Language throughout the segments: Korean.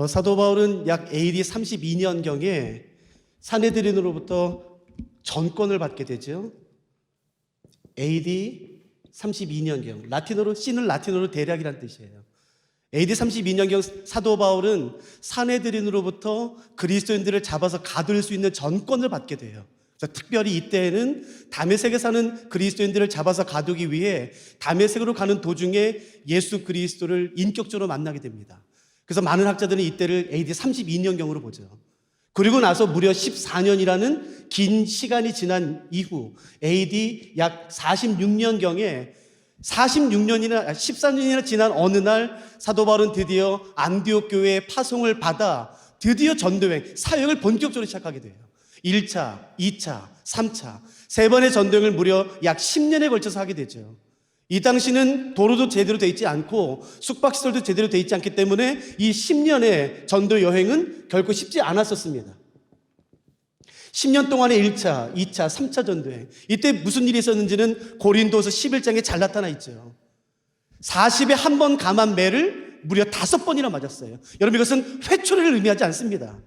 사도 바울은 약 AD 32년경에 사내드린으로부터 전권을 받게 되죠. AD 32년경, 라틴어로 C는 라틴어로 대략이라는 뜻이에요. AD 32년경 사도 바울은 사내드린으로부터 그리스도인들을 잡아서 가둘 수 있는 전권을 받게 돼요. 그래서 특별히 이때에는 다메섹에 사는 그리스도인들을 잡아서 가두기 위해 다메섹으로 가는 도중에 예수 그리스도를 인격적으로 만나게 됩니다. 그래서 많은 학자들은 이때를 AD 32년경으로 보죠. 그리고 나서 무려 14년이라는 긴 시간이 지난 이후 AD 약 46년경에 14년이나 지난 어느 날 사도 바울은 드디어 안디옥 교회의 파송을 받아 드디어 전도여행, 사역을 본격적으로 시작하게 돼요. 1차, 2차, 3차, 세 번의 전도여행을 무려 약 10년에 걸쳐서 하게 되죠. 이 당시는 도로도 제대로 돼 있지 않고 숙박시설도 제대로 돼 있지 않기 때문에 이 10년의 전도 여행은 결코 쉽지 않았었습니다. 10년 동안의 1차, 2차, 3차 전도여행, 이때 무슨 일이 있었는지는 고린도서 11장에 잘 나타나 있죠. 40에 한 번 감한 매를 무려 5번이나 맞았어요. 여러분, 이것은 회초리를 의미하지 않습니다.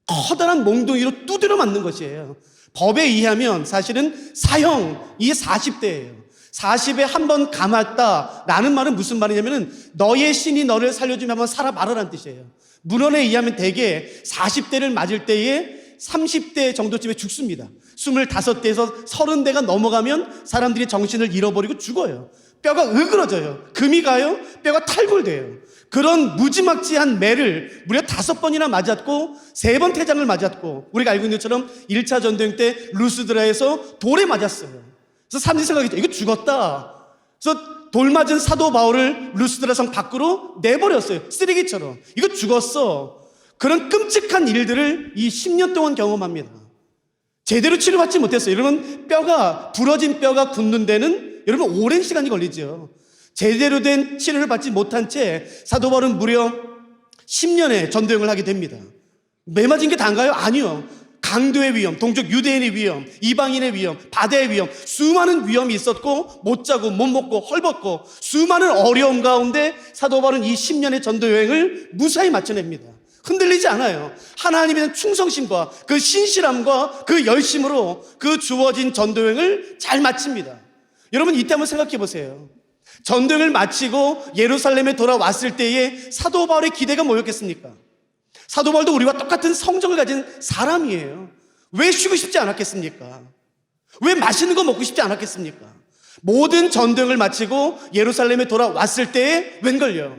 커다란 몽둥이로 두드려 맞는 것이에요. 법에 의하면 사실은 사형이 40대예요. 40에 한 번 감았다라는 말은 무슨 말이냐면은 너의 신이 너를 살려주면 한번 살아 말아라는 뜻이에요. 문헌에 의하면 대개 40대를 맞을 때에 30대 정도쯤에 죽습니다. 25대에서 30대가 넘어가면 사람들이 정신을 잃어버리고 죽어요. 뼈가 으그러져요. 금이 가요. 뼈가 탈골돼요. 그런 무지막지한 매를 무려 5번이나 맞았고 3번 태장을 맞았고, 우리가 알고 있는 것처럼 1차 전도행 때 루스드라에서 돌에 맞았어요. 그래서 사람들이 생각했죠. 이거 죽었다. 그래서 돌 맞은 사도 바울을 루스드라 성 밖으로 내버렸어요. 쓰레기처럼. 이거 죽었어. 그런 끔찍한 일들을 이 10년 동안 경험합니다. 제대로 치료받지 못했어요. 여러분, 부러진 뼈가 굳는 데는 여러분 오랜 시간이 걸리죠. 제대로 된 치료를 받지 못한 채 사도 바울은 무려 10년의 전도여행을 하게 됩니다. 매 맞은 게 다인가요? 아니요. 강도의 위험, 동족 유대인의 위험, 이방인의 위험, 바다의 위험, 수많은 위험이 있었고 못 자고 못 먹고 헐벗고 수많은 어려움 가운데 사도 바울은 이 10년의 전도여행을 무사히 마쳐냅니다. 흔들리지 않아요. 하나님에 대한 충성심과 그 신실함과 그 열심으로 그 주어진 전도여행을 잘 마칩니다. 여러분, 이때 한번 생각해 보세요. 전도여행을 마치고 예루살렘에 돌아왔을 때에 사도 바울의 기대가 뭐였겠습니까? 사도 바울도 우리와 똑같은 성정을 가진 사람이에요. 왜 쉬고 싶지 않았겠습니까? 왜 맛있는 거 먹고 싶지 않았겠습니까? 모든 전도여행을 마치고 예루살렘에 돌아왔을 때에 웬걸요?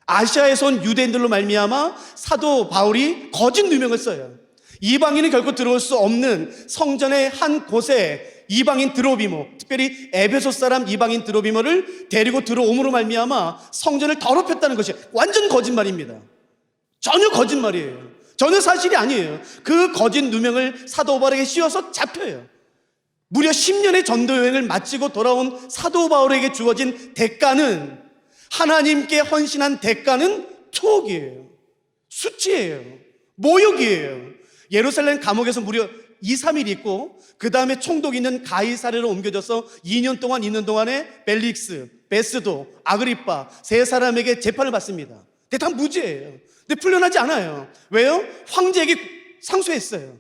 아시아에서 온 유대인들로 말미암아 사도 바울이 거짓 누명을 써요. 이방인은 결코 들어올 수 없는 성전의 한 곳에 이방인 드로비모, 특별히 에베소 사람 이방인 드로비모를 데리고 들어옴으로 말미암아 성전을 더럽혔다는 것이 완전 거짓말입니다. 전혀 거짓말이에요. 전혀 사실이 아니에요. 그 거짓 누명을 사도 바울에게 씌워서 잡혀요. 무려 10년의 전도여행을 마치고 돌아온 사도 바울에게 주어진 대가는, 하나님께 헌신한 대가는 초옥이에요. 수치예요. 모욕이에요. 예루살렘 감옥에서 무려 2, 3일 있고 그 다음에 총독 있는 가이사랴로 옮겨져서 2년 동안 있는 동안에 벨릭스, 베스도, 아그리빠 세 사람에게 재판을 받습니다. 근데 다 무죄예요. 근데 풀려나지 않아요. 왜요? 황제에게 상소했어요.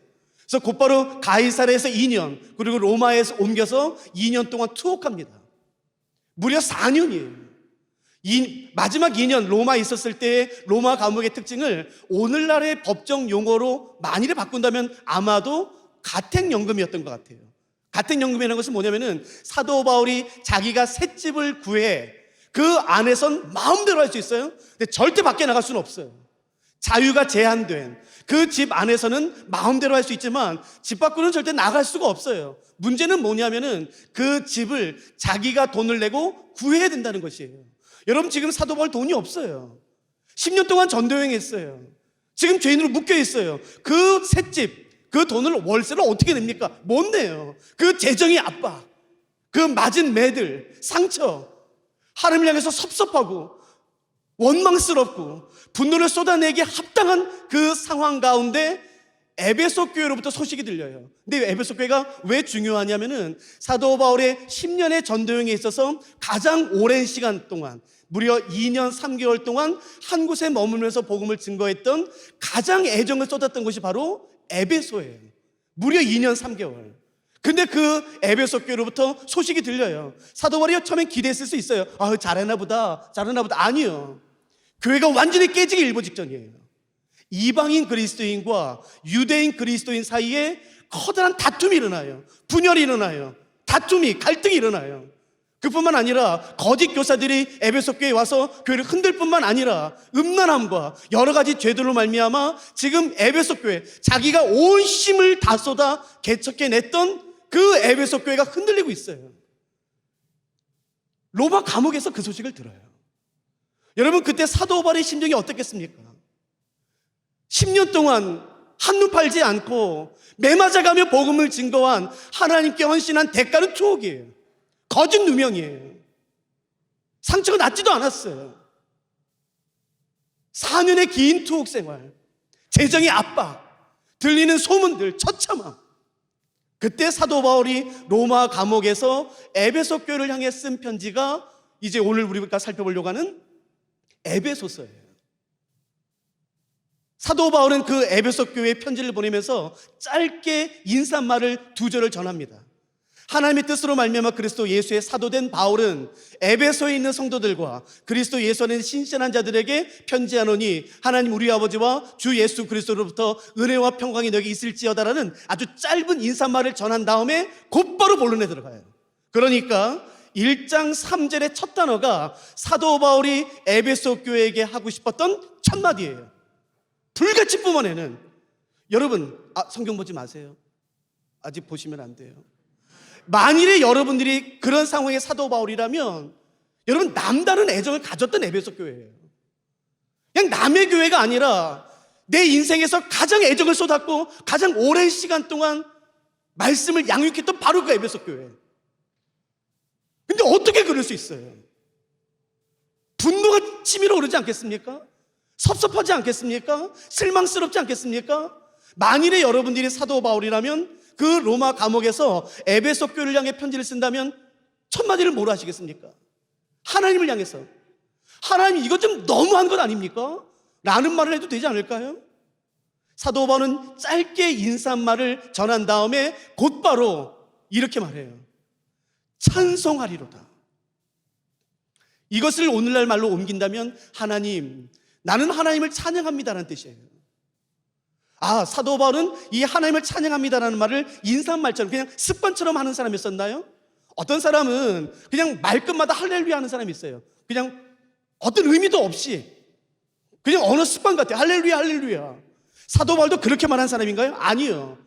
그래서 곧바로 가이사랴에서 2년, 그리고 로마에서 옮겨서 2년 동안 투옥합니다. 무려 4년이에요. 마지막 2년 로마에 있었을 때 로마 감옥의 특징을 오늘날의 법정 용어로 만일에 바꾼다면 아마도 가택연금이었던 것 같아요. 가택연금이라는 것은 뭐냐면은 사도 바울이 자기가 셋집을 구해 그 안에선 마음대로 할 수 있어요. 근데 절대 밖에 나갈 수는 없어요. 자유가 제한된 그 집 안에서는 마음대로 할 수 있지만 집 밖으로는 절대 나갈 수가 없어요. 문제는 뭐냐면은 그 집을 자기가 돈을 내고 구해야 된다는 것이에요. 여러분, 지금 사도 바울 돈이 없어요. 10년 동안 전도여행 했어요. 지금 죄인으로 묶여 있어요. 그 셋집, 그 돈을 월세를 어떻게 냅니까? 못 내요. 그 재정의 압박, 그 맞은 매들, 상처, 하나님을 향해서 섭섭하고 원망스럽고 분노를 쏟아내기에 합당한 그 상황 가운데 에베소 교회로부터 소식이 들려요. 근데 에베소 교회가 왜 중요하냐면은 사도 바울의 10년의 전도여행에 있어서 가장 오랜 시간 동안 무려 2년 3개월 동안 한 곳에 머물면서 복음을 증거했던 가장 애정을 쏟았던 곳이 바로 에베소예요. 무려 2년 3개월. 근데 그 에베소 교회로부터 소식이 들려요. 사도 바울이 처음엔 기대했을 수 있어요. 잘하나 보다. 아니요. 교회가 완전히 깨지기 일보 직전이에요. 이방인 그리스도인과 유대인 그리스도인 사이에 커다란 다툼이 일어나요. 분열이 일어나요. 갈등이 일어나요. 그뿐만 아니라 거짓 교사들이 에베소 교회에 와서 교회를 흔들 뿐만 아니라 음란함과 여러 가지 죄들로 말미암아 지금 에베소 교회, 자기가 온 힘을 다 쏟아 개척해냈던 그 에베소 교회가 흔들리고 있어요. 로마 감옥에서 그 소식을 들어요. 여러분, 그때 사도 바울의 심정이 어떻겠습니까? 10년 동안 한눈 팔지 않고 매맞아가며 복음을 증거한, 하나님께 헌신한 대가는 추억이에요. 거짓 누명이에요. 상처가 낫지도 않았어요. 4년의 긴 투옥 생활, 재정의 압박, 들리는 소문들, 처참함. 그때 사도 바울이 로마 감옥에서 에베소 교회를 향해 쓴 편지가 이제 오늘 우리가 살펴보려고 하는 에베소서예요. 사도 바울은 그 에베소 교회에 편지를 보내면서 짧게 인사말을 2절을 전합니다. 하나님의 뜻으로 말미암아 그리스도 예수의 사도된 바울은 에베소에 있는 성도들과 그리스도 예수 안에 신실한 자들에게 편지하노니 하나님 우리 아버지와 주 예수 그리스도로부터 은혜와 평강이 너에게 있을지어다라는 아주 짧은 인사말을 전한 다음에 곧바로 본론에 들어가요. 그러니까 1장 3절의 첫 단어가 사도 바울이 에베소 교회에게 하고 싶었던 첫 마디예요. 불같이 뿜어내는. 여러분, 성경 보지 마세요. 아직 보시면 안 돼요. 만일에 여러분들이 그런 상황의 사도 바울이라면 여러분, 남다른 애정을 가졌던 에베소 교회예요. 그냥 남의 교회가 아니라 내 인생에서 가장 애정을 쏟았고 가장 오랜 시간 동안 말씀을 양육했던 바로 그 에베소 교회. 근데 어떻게 그럴 수 있어요? 분노가 치밀어 오르지 않겠습니까? 섭섭하지 않겠습니까? 실망스럽지 않겠습니까? 만일에 여러분들이 사도 바울이라면 그 로마 감옥에서 에베소 교회를 향해 편지를 쓴다면 첫 마디를 뭐로 하시겠습니까? 하나님을 향해서, 하나님 이거 좀 너무한 것 아닙니까? 라는 말을 해도 되지 않을까요? 사도 바울은 짧게 인사말을 전한 다음에 곧바로 이렇게 말해요. 찬송하리로다. 이것을 오늘날 말로 옮긴다면 하나님, 나는 하나님을 찬양합니다라는 뜻이에요. 사도 바울은 이 하나님을 찬양합니다라는 말을 인사말처럼 그냥 습관처럼 하는 사람이었었나요? 어떤 사람은 그냥 말끝마다 할렐루야 하는 사람이 있어요. 그냥 어떤 의미도 없이 그냥 언어 습관 같아요. 할렐루야 할렐루야. 사도 바울도 그렇게 말한 사람인가요? 아니요.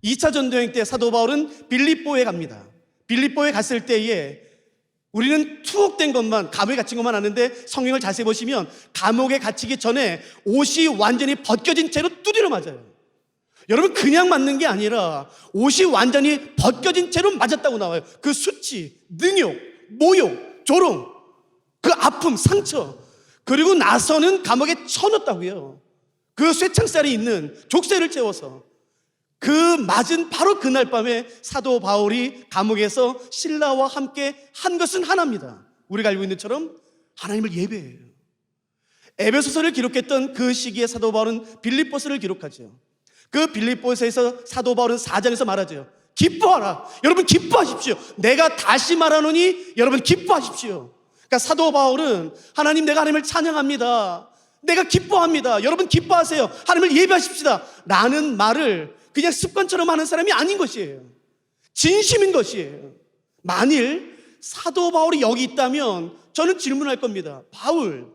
2차 전도여행 때 사도 바울은 빌립보에 갑니다. 빌립보에 갔을 때에 우리는 투옥된 것만, 감옥에 갇힌 것만 아는데 성경을 자세히 보시면 감옥에 갇히기 전에 옷이 완전히 벗겨진 채로 두드려 맞아요. 여러분, 그냥 맞는 게 아니라 옷이 완전히 벗겨진 채로 맞았다고 나와요. 그 수치, 능욕, 모욕, 조롱, 그 아픔, 상처, 그리고 나서는 감옥에 쳐넣었다고요. 그 쇠창살이 있는 족쇄를 채워서. 그 맞은 바로 그날 밤에 사도 바울이 감옥에서 신라와 함께 한 것은 하나입니다. 우리가 알고 있는 것처럼 하나님을 예배해요. 에베소서를 기록했던 그 시기에 사도 바울은 빌립보서를 기록하죠. 그 빌립보서에서 사도 바울은 4장에서 말하죠. 기뻐하라. 여러분 기뻐하십시오. 내가 다시 말하노니 여러분 기뻐하십시오. 그러니까 사도 바울은 하나님, 내가 하나님을 찬양합니다. 내가 기뻐합니다. 여러분 기뻐하세요. 하나님을 예배하십시다. 라는 말을 그냥 습관처럼 하는 사람이 아닌 것이에요. 진심인 것이에요. 만일 사도 바울이 여기 있다면 저는 질문할 겁니다. 바울,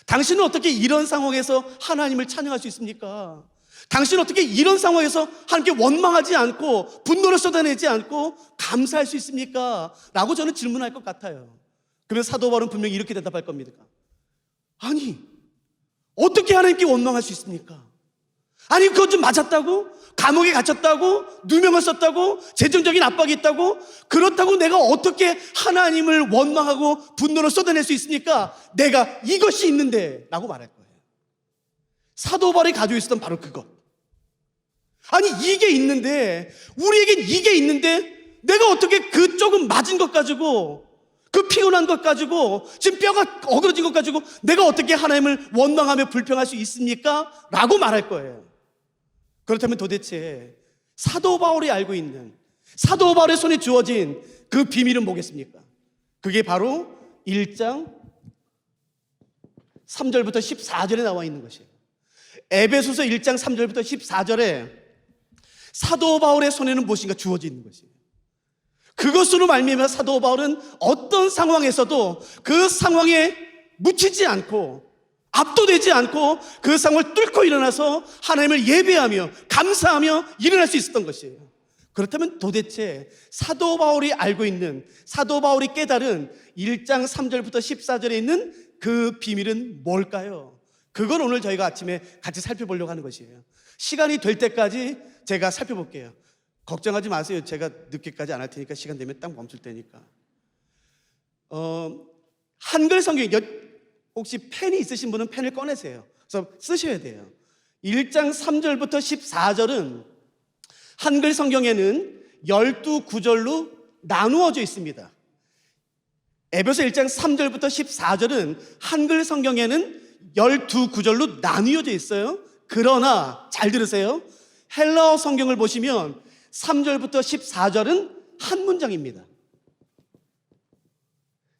당신은 어떻게 이런 상황에서 하나님을 찬양할 수 있습니까? 당신은 어떻게 이런 상황에서 하나님께 원망하지 않고 분노를 쏟아내지 않고 감사할 수 있습니까? 라고 저는 질문할 것 같아요. 그러면 사도 바울은 분명히 이렇게 대답할 겁니다. 아니, 어떻게 하나님께 원망할 수 있습니까? 아니, 그것 좀 맞았다고? 감옥에 갇혔다고? 누명을 썼다고? 재정적인 압박이 있다고? 그렇다고 내가 어떻게 하나님을 원망하고 분노를 쏟아낼 수 있습니까? 내가 이것이 있는데 라고 말할 거예요. 사도 바울이 가지고 있었던 바로 그것. 아니, 이게 있는데, 우리에겐 이게 있는데 내가 어떻게 그 조금 맞은 것 가지고 그 피곤한 것 가지고, 지금 뼈가 어그러진 것 가지고 내가 어떻게 하나님을 원망하며 불평할 수 있습니까? 라고 말할 거예요. 그렇다면 도대체 사도 바울이 알고 있는, 사도 바울의 손에 주어진 그 비밀은 뭐겠습니까? 그게 바로 1장 3절부터 14절에 나와 있는 것이에요. 에베소서 1장 3절부터 14절에 사도 바울의 손에는 무엇인가 주어져 있는 것이에요. 그것으로 말미암아 사도 바울은 어떤 상황에서도 그 상황에 묻히지 않고 압도되지 않고 그 상황을 뚫고 일어나서 하나님을 예배하며 감사하며 일어날 수 있었던 것이에요. 그렇다면 도대체 사도 바울이 알고 있는, 사도 바울이 깨달은 1장 3절부터 14절에 있는 그 비밀은 뭘까요? 그걸 오늘 저희가 아침에 같이 살펴보려고 하는 것이에요. 시간이 될 때까지 제가 살펴볼게요. 걱정하지 마세요. 제가 늦게까지 안 할 테니까, 시간 되면 딱 멈출 테니까. 한글 성경, 혹시 펜이 있으신 분은 펜을 꺼내세요. 그래서 쓰셔야 돼요. 1장 3절부터 14절은 한글 성경에는 12구절로 나누어져 있습니다. 에베소 1장 3절부터 14절은 한글 성경에는 12구절로 나누어져 있어요. 그러나 잘 들으세요. 헬라어 성경을 보시면 3절부터 14절은 한 문장입니다.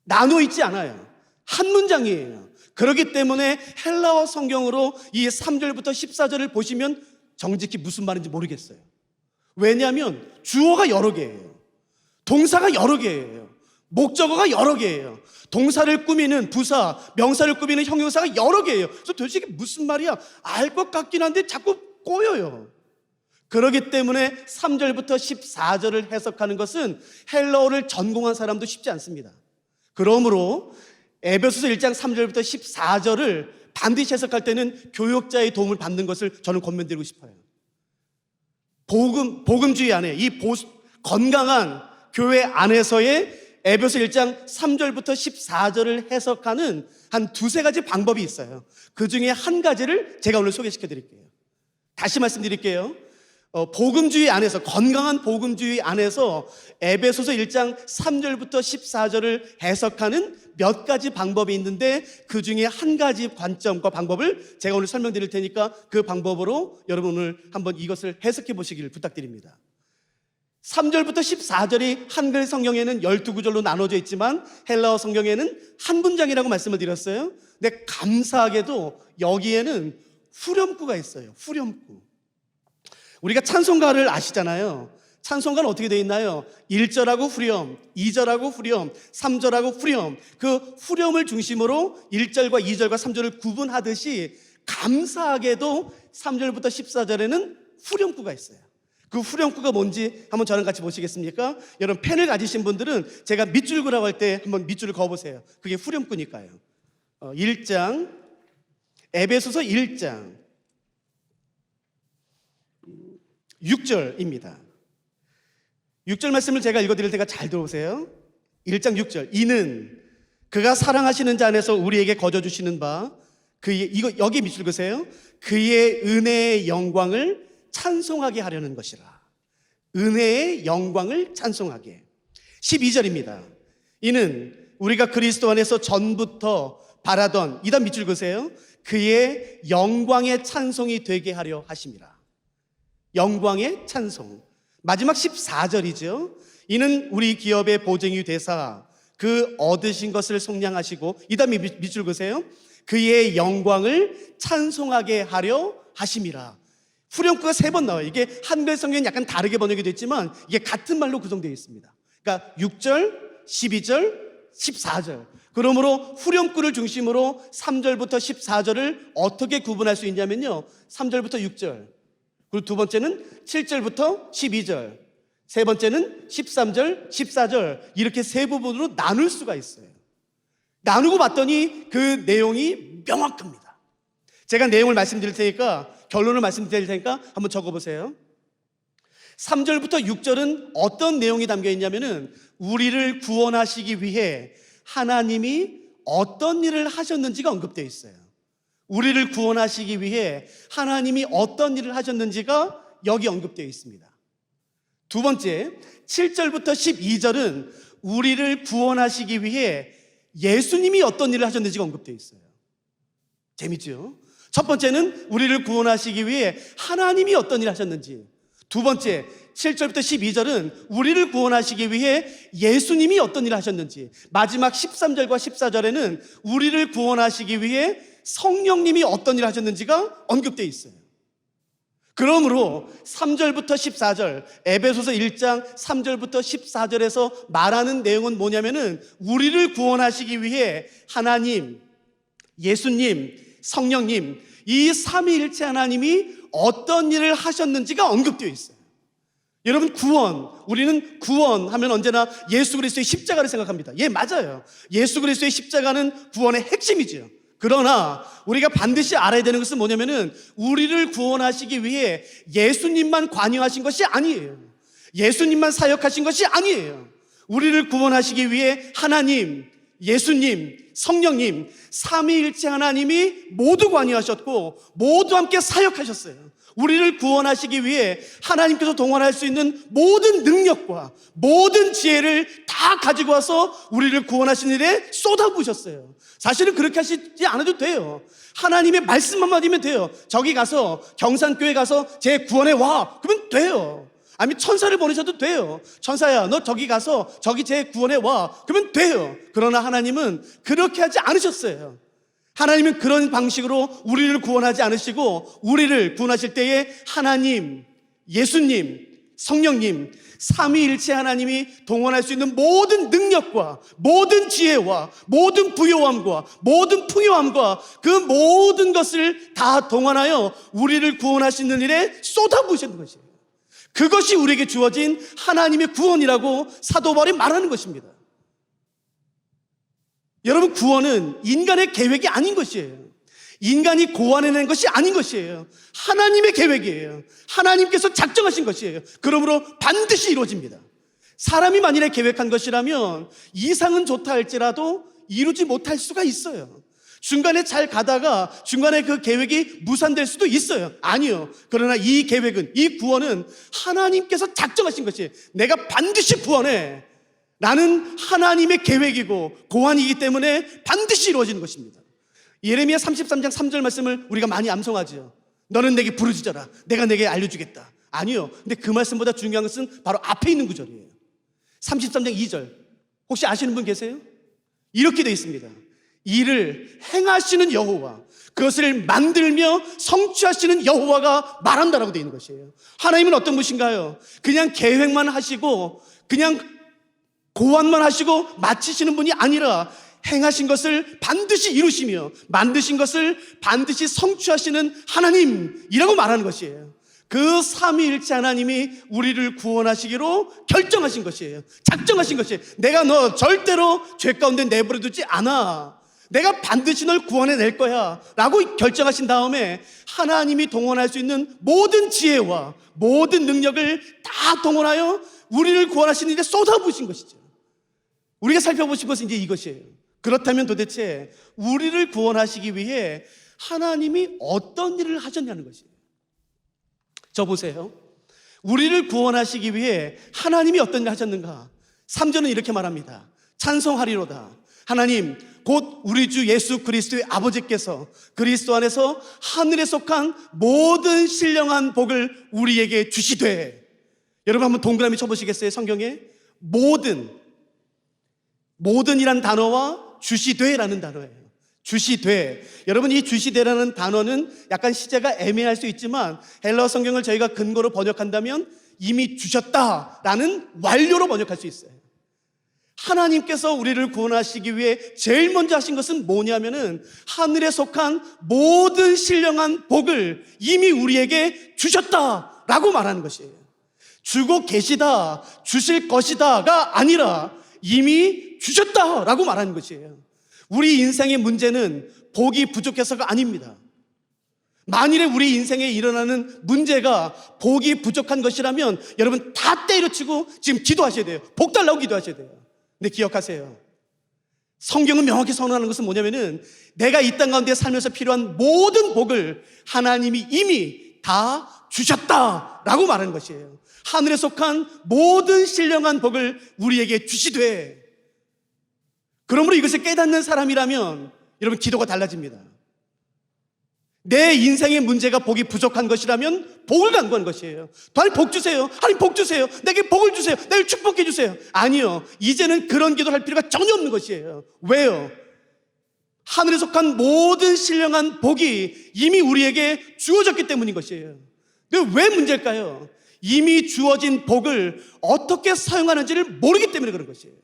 나누어 있지 않아요. 한 문장이에요. 그렇기 때문에 헬라어 성경으로 이 3절부터 14절을 보시면 정직히 무슨 말인지 모르겠어요. 왜냐하면 주어가 여러 개예요. 동사가 여러 개예요. 목적어가 여러 개예요. 동사를 꾸미는 부사, 명사를 꾸미는 형용사가 여러 개예요. 그래서 도대체 이게 무슨 말이야? 알 것 같긴 한데 자꾸 꼬여요. 그렇기 때문에 3절부터 14절을 해석하는 것은 헬라어를 전공한 사람도 쉽지 않습니다. 그러므로 에베소서 1장 3절부터 14절을 반드시 해석할 때는 교역자의 도움을 받는 것을 저는 권면드리고 싶어요. 복음주의 안에, 이 건강한 교회 안에서의 에베소 1장 3절부터 14절을 해석하는 한 두세 가지 방법이 있어요. 그 중에 한 가지를 제가 오늘 소개시켜 드릴게요. 다시 말씀드릴게요. 복음주의 안에서, 건강한 복음주의 안에서 에베소서 1장 3절부터 14절을 해석하는 몇 가지 방법이 있는데, 그 중에 한 가지 관점과 방법을 제가 오늘 설명드릴 테니까 그 방법으로 여러분 오늘 한번 이것을 해석해 보시기를 부탁드립니다. 3절부터 14절이 한글 성경에는 12구절로 나눠져 있지만 헬라어 성경에는 한 문장이라고 말씀을 드렸어요. 근데 감사하게도 여기에는 후렴구가 있어요. 후렴구. 우리가 찬송가를 아시잖아요. 찬송가는 어떻게 되어 있나요? 1절하고 후렴, 2절하고 후렴, 3절하고 후렴. 그 후렴을 중심으로 1절과 2절과 3절을 구분하듯이 감사하게도 3절부터 14절에는 후렴구가 있어요. 그 후렴구가 뭔지 한번 저랑 같이 보시겠습니까? 여러분 펜을 가지신 분들은 제가 밑줄 그라고 할 때 한번 밑줄을 그어보세요. 그게 후렴구니까요. 1장, 에베소서 1장 6절입니다. 6절 말씀을 제가 읽어드릴 테니까 잘 들어보세요. 1장 6절. 이는 그가 사랑하시는 자 안에서 우리에게 거저주시는 바 여기 밑줄 그으세요. 그의 은혜의 영광을 찬송하게 하려는 것이라. 은혜의 영광을 찬송하게. 12절입니다. 이는 우리가 그리스도 안에서 전부터 바라던, 이단 밑줄 그으세요. 그의 영광의 찬송이 되게 하려 하심이라. 영광의 찬송. 마지막 14절이죠. 이는 우리 기업의 보증이 되사 그 얻으신 것을 속량하시고, 이단 밑줄 그으세요. 그의 영광을 찬송하게 하려 하심이라. 후렴구가 3번 나와요. 이게 한글 성경은 약간 다르게 번역이 됐지만 이게 같은 말로 구성되어 있습니다. 그러니까 6절, 12절, 14절. 그러므로 후렴구를 중심으로 3절부터 14절을 어떻게 구분할 수 있냐면요, 3절부터 6절, 그리고 두 번째는 7절부터 12절, 세 번째는 13절, 14절, 이렇게 세 부분으로 나눌 수가 있어요. 나누고 봤더니 그 내용이 명확합니다. 제가 내용을 말씀드릴 테니까, 결론을 말씀드릴 테니까 한번 적어보세요. 3절부터 6절은 어떤 내용이 담겨 있냐면은 우리를 구원하시기 위해 하나님이 어떤 일을 하셨는지가 언급되어 있어요. 우리를 구원하시기 위해 하나님이 어떤 일을 하셨는지가 여기 언급되어 있습니다. 두 번째, 7절부터 12절은 우리를 구원하시기 위해 예수님이 어떤 일을 하셨는지가 언급되어 있어요. 재밌죠? 첫 번째는 우리를 구원하시기 위해 하나님이 어떤 일을 하셨는지, 두 번째 7절부터 12절은 우리를 구원하시기 위해 예수님이 어떤 일을 하셨는지, 마지막 13절과 14절에는 우리를 구원하시기 위해 성령님이 어떤 일을 하셨는지가 언급되어 있어요. 그러므로 3절부터 14절, 에베소서 1장 3절부터 14절에서 말하는 내용은 뭐냐면은 우리를 구원하시기 위해 하나님, 예수님, 성령님, 이 삼위일체 하나님이 어떤 일을 하셨는지가 언급되어 있어요. 여러분, 구원, 우리는 구원하면 언제나 예수 그리스도의 십자가를 생각합니다. 예, 맞아요. 예수 그리스도의 십자가는 구원의 핵심이죠. 그러나 우리가 반드시 알아야 되는 것은 뭐냐면은 우리를 구원하시기 위해 예수님만 관여하신 것이 아니에요. 예수님만 사역하신 것이 아니에요. 우리를 구원하시기 위해 하나님, 예수님, 성령님, 삼위일체 하나님이 모두 관여하셨고 모두 함께 사역하셨어요. 우리를 구원하시기 위해 하나님께서 동원할 수 있는 모든 능력과 모든 지혜를 다 가지고 와서 우리를 구원하시는 일에 쏟아부으셨어요. 사실은 그렇게 하시지 않아도 돼요. 하나님의 말씀만 받으면 돼요. 저기 가서 경산교회 가서 제 구원해 와, 그러면 돼요. 아니, 천사를 보내셔도 돼요. 천사야, 너 저기 가서 저기 제 구원해 와, 그러면 돼요. 그러나 하나님은 그렇게 하지 않으셨어요. 하나님은 그런 방식으로 우리를 구원하지 않으시고 우리를 구원하실 때에 하나님, 예수님, 성령님, 삼위일체 하나님이 동원할 수 있는 모든 능력과 모든 지혜와 모든 부요함과 모든 풍요함과 그 모든 것을 다 동원하여 우리를 구원하시는 일에 쏟아부으시는 것이에요. 그것이 우리에게 주어진 하나님의 구원이라고 사도 바울이 말하는 것입니다. 여러분, 구원은 인간의 계획이 아닌 것이에요. 인간이 고안해낸 것이 아닌 것이에요. 하나님의 계획이에요. 하나님께서 작정하신 것이에요. 그러므로 반드시 이루어집니다. 사람이 만일에 계획한 것이라면 이상은 좋다 할지라도 이루지 못할 수가 있어요. 중간에 잘 가다가 중간에 그 계획이 무산될 수도 있어요. 아니요. 그러나 이 계획은, 이 구원은 하나님께서 작정하신 것이에요. 내가 반드시 구원해. 나는 하나님의 계획이고 고안이기 때문에 반드시 이루어지는 것입니다. 예레미야 33장 3절 말씀을 우리가 많이 암송하죠. 너는 내게 부르짖어라, 내가 내게 알려주겠다. 아니요. 근데 그 말씀보다 중요한 것은 바로 앞에 있는 구절이에요. 33장 2절 혹시 아시는 분 계세요? 이렇게 되어 있습니다. 이를 행하시는 여호와, 그것을 만들며 성취하시는 여호와가 말한다라고 되어 있는 것이에요. 하나님은 어떤 분이신가요? 그냥 계획만 하시고 그냥 고안만 하시고 마치시는 분이 아니라 행하신 것을 반드시 이루시며 만드신 것을 반드시 성취하시는 하나님이라고 말하는 것이에요. 그 삼위일체 하나님이 우리를 구원하시기로 결정하신 것이에요. 작정하신 것이에요. 내가 너 절대로 죄 가운데 내버려두지 않아. 내가 반드시 널 구원해낼 거야 라고 결정하신 다음에 하나님이 동원할 수 있는 모든 지혜와 모든 능력을 다 동원하여 우리를 구원하시는 일에 쏟아부으신 것이죠. 우리가 살펴보신 것은 이제 이것이에요. 그렇다면 도대체 우리를 구원하시기 위해 하나님이 어떤 일을 하셨냐는 것이에요. 저 보세요. 우리를 구원하시기 위해 하나님이 어떤 일을 하셨는가? 3절은 이렇게 말합니다. 찬송하리로다. 하나님 곧 우리 주 예수 그리스도의 아버지께서 그리스도 안에서 하늘에 속한 모든 신령한 복을 우리에게 주시되. 여러분 한번 동그라미 쳐보시겠어요? 성경에 모든이란 단어와 주시되라는 단어예요. 주시되. 여러분, 이 주시되라는 단어는 약간 시제가 애매할 수 있지만 헬라어 성경을 저희가 근거로 번역한다면 이미 주셨다라는 완료로 번역할 수 있어요. 하나님께서 우리를 구원하시기 위해 제일 먼저 하신 것은 뭐냐면은 하늘에 속한 모든 신령한 복을 이미 우리에게 주셨다라고 말하는 것이에요. 주고 계시다, 주실 것이다가 아니라 이미 주셨다라고 말하는 것이에요. 우리 인생의 문제는 복이 부족해서가 아닙니다. 만일에 우리 인생에 일어나는 문제가 복이 부족한 것이라면 여러분 다 때려치고 지금 기도하셔야 돼요. 복 달라고 기도하셔야 돼요. 근데 기억하세요. 성경은 명확히 선언하는 것은 뭐냐면은 내가 이 땅 가운데 살면서 필요한 모든 복을 하나님이 이미 다 주셨다라고 말하는 것이에요. 하늘에 속한 모든 신령한 복을 우리에게 주시되, 그러므로 이것을 깨닫는 사람이라면 여러분 기도가 달라집니다. 내 인생의 문제가 복이 부족한 것이라면 복을 간구하는 것이에요. 하나님 복 주세요. 하나님 복 주세요. 내게 복을 주세요. 나를 축복해 주세요. 아니요, 이제는 그런 기도를 할 필요가 전혀 없는 것이에요. 왜요? 하늘에 속한 모든 신령한 복이 이미 우리에게 주어졌기 때문인 것이에요. 왜 문제일까요? 이미 주어진 복을 어떻게 사용하는지를 모르기 때문에 그런 것이에요.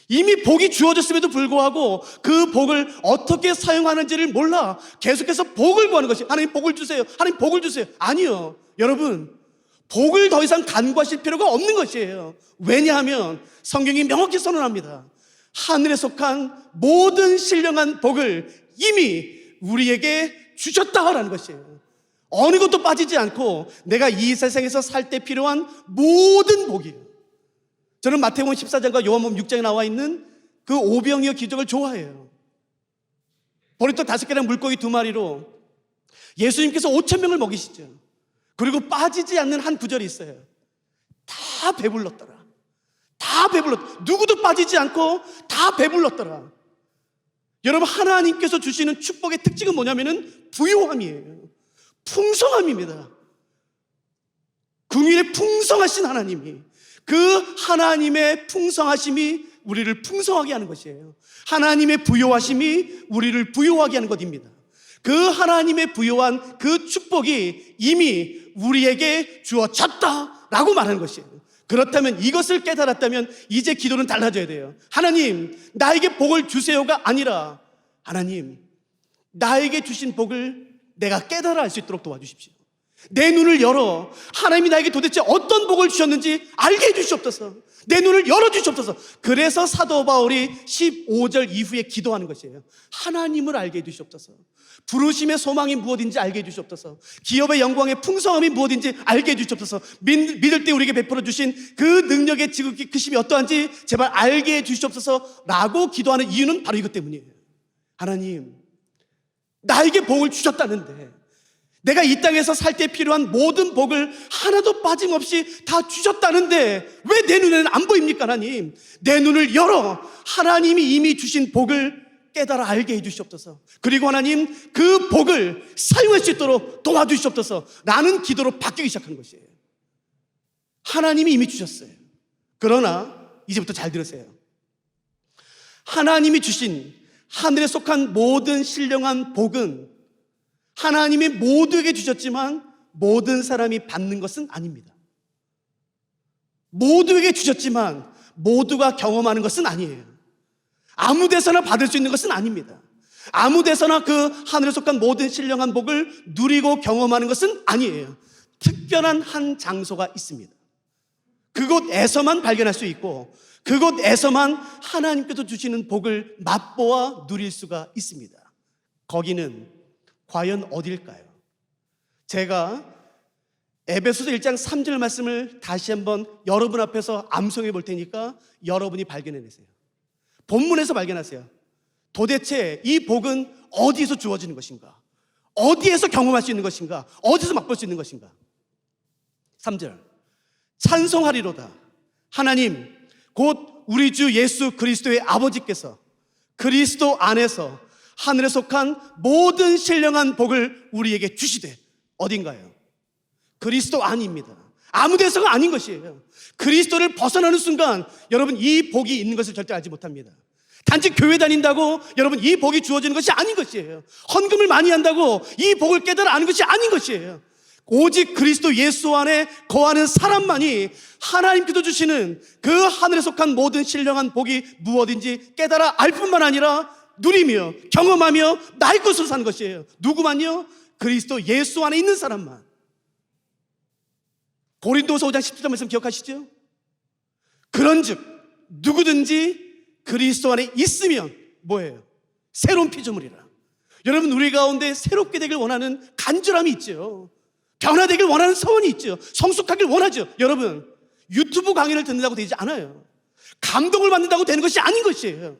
이미 복이 주어졌음에도 불구하고 그 복을 어떻게 사용하는지를 몰라 계속해서 복을 구하는 것이, 하나님 복을 주세요. 하나님 복을 주세요. 아니요, 여러분, 복을 더 이상 간구하실 필요가 없는 것이에요. 왜냐하면 성경이 명확히 선언합니다. 하늘에 속한 모든 신령한 복을 이미 우리에게 주셨다라는 것이에요. 어느 것도 빠지지 않고 내가 이 세상에서 살 때 필요한 모든 복이에요. 저는 마태복음 14장과 요한복음 6장에 나와 있는 그 오병이어 기적을 좋아해요. 보리떡 5개랑 물고기 2마리로 예수님께서 5,000명을 먹이시죠. 그리고 빠지지 않는 한 구절이 있어요. 다 배불렀더라. 다 배불렀더라. 누구도 빠지지 않고 다 배불렀더라. 여러분, 하나님께서 주시는 축복의 특징은 뭐냐면은 부요함이에요. 풍성함입니다. 긍휼에 풍성하신 하나님이, 그 하나님의 풍성하심이 우리를 풍성하게 하는 것이에요. 하나님의 부요하심이 우리를 부요하게 하는 것입니다. 그 하나님의 부요한 그 축복이 이미 우리에게 주어졌다라고 말하는 것이에요. 그렇다면, 이것을 깨달았다면 이제 기도는 달라져야 돼요. 하나님, 나에게 복을 주세요가 아니라, 하나님, 나에게 주신 복을 내가 깨달아 알 수 있도록 도와주십시오. 내 눈을 열어 하나님이 나에게 도대체 어떤 복을 주셨는지 알게 해주시옵소서. 내 눈을 열어주시옵소서. 그래서 사도 바울이 15절 이후에 기도하는 것이에요. 하나님을 알게 해주시옵소서. 부르심의 소망이 무엇인지 알게 해주시옵소서. 기업의 영광의 풍성함이 무엇인지 알게 해주시옵소서. 믿을 때 우리에게 베풀어 주신 그 능력의 지극히 크심이 어떠한지 제발 알게 해주시옵소서 라고 기도하는 이유는 바로 이것 때문이에요. 하나님, 나에게 복을 주셨다는데, 내가 이 땅에서 살 때 필요한 모든 복을 하나도 빠짐없이 다 주셨다는데 왜 내 눈에는 안 보입니까? 하나님, 내 눈을 열어 하나님이 이미 주신 복을 깨달아 알게 해주시옵소서. 그리고 하나님, 그 복을 사용할 수 있도록 도와주시옵소서 라는 기도로 바뀌기 시작한 것이에요. 하나님이 이미 주셨어요. 그러나 이제부터 잘 들으세요. 하나님이 주신 하늘에 속한 모든 신령한 복은 하나님이 모두에게 주셨지만 모든 사람이 받는 것은 아닙니다. 모두에게 주셨지만 모두가 경험하는 것은 아니에요. 아무 데서나 받을 수 있는 것은 아닙니다. 아무 데서나 그 하늘에 속한 모든 신령한 복을 누리고 경험하는 것은 아니에요. 특별한 한 장소가 있습니다. 그곳에서만 발견할 수 있고, 그곳에서만 하나님께서 주시는 복을 맛보아 누릴 수가 있습니다. 거기는 과연 어딜까요? 제가 에베소서 1장 3절 말씀을 다시 한번 여러분 앞에서 암송해 볼 테니까 여러분이 발견해내세요. 본문에서 발견하세요. 도대체 이 복은 어디서 주어지는 것인가? 어디에서 경험할 수 있는 것인가? 어디서 맛볼 수 있는 것인가? 3절, 찬송하리로다. 하나님, 곧 우리 주 예수 그리스도의 아버지께서 그리스도 안에서 하늘에 속한 모든 신령한 복을 우리에게 주시되. 어딘가요? 그리스도 안입니다. 아무 데서가 아닌 것이에요. 그리스도를 벗어나는 순간 여러분, 이 복이 있는 것을 절대 알지 못합니다. 단지 교회 다닌다고 여러분 이 복이 주어지는 것이 아닌 것이에요. 헌금을 많이 한다고 이 복을 깨달아 아는 것이 아닌 것이에요. 오직 그리스도 예수 안에 거하는 사람만이 하나님께서 주시는 그 하늘에 속한 모든 신령한 복이 무엇인지 깨달아 알 뿐만 아니라 누리며 경험하며 나의 것으로 사는 것이에요. 누구만요? 그리스도 예수 안에 있는 사람만. 고린도서 5장 17절 말씀 기억하시죠? 그런즉 누구든지 그리스도 안에 있으면 뭐예요? 새로운 피조물이라. 여러분, 우리 가운데 새롭게 되길 원하는 간절함이 있죠. 변화되길 원하는 소원이 있죠. 성숙하길 원하죠. 여러분, 유튜브 강의를 듣는다고 되지 않아요. 감동을 받는다고 되는 것이 아닌 것이에요.